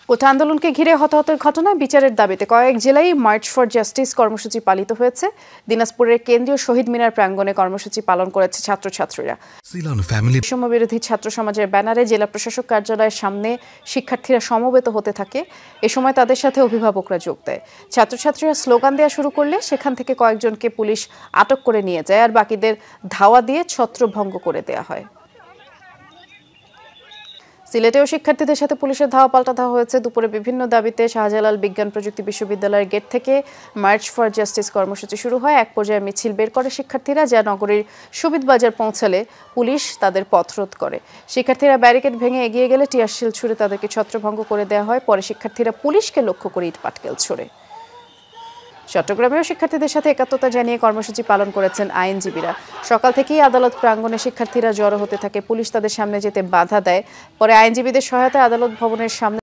কোটা আন্দোলনকে ঘিরে হতাহতের ঘটনায় বিচারের দাবিতে কয়েক জেলায় মার্চ ফর জাস্টিস কর্মসূচি পালিত হয়েছে। দিনাজপুরের কেন্দ্রীয় শহীদ মিনার প্রাঙ্গণে কর্মসূচি পালন করেছে ছাত্রছাত্রীরা। বৈষম্যবিরোধী ছাত্র সমাজের ব্যানারে জেলা প্রশাসক কার্যালয়ের সামনে শিক্ষার্থীরা সমবেত হতে থাকে। এ সময় তাদের সাথে অভিভাবকরা যোগ দেয়। ছাত্রছাত্রীরা স্লোগান দেওয়া শুরু করলে সেখান থেকে কয়েকজনকে পুলিশ আটক করে নিয়ে যায়, আর বাকিদের ধাওয়া দিয়ে ছত্রভঙ্গ করে দেওয়া হয়। সিলেটেও শিক্ষার্থীদের সাথে পুলিশের ধাওয়া পাল্টা ধাওয়া হয়েছে। দুপুরে বিভিন্ন দাবিতে শাহজালাল বিজ্ঞান প্রযুক্তি বিশ্ববিদ্যালয়ের গেট থেকে মার্চ ফর জাস্টিস কর্মসূচি শুরু হয়। এক পর্যায়ে মিছিল বের করে শিক্ষার্থীরা, যা নগরীর সুবিদ বাজার পৌঁছালে পুলিশ তাদের পথরোধ করে। শিক্ষার্থীরা ব্যারিকেড ভেঙে এগিয়ে গেলে টিয়ারশেল ছুড়ে তাদেরকে ছত্রভঙ্গ করে দেওয়া হয়। পরে শিক্ষার্থীরা পুলিশকে লক্ষ্য করে ইটপাটকেল ছোড়ে। চট্টগ্রামেও শিক্ষার্থীদের সাথে একাত্মতা জানিয়ে কর্মসূচি পালন করেছেন আইনজীবীরা। সকাল থেকেই আদালত প্রাঙ্গণে শিক্ষার্থীরা জড়ো হতে থাকে। পুলিশ তাদের সামনে যেতে বাধা দেয়। পরে আইনজীবীদের সহায়তায় আদালত ভবনের সামনে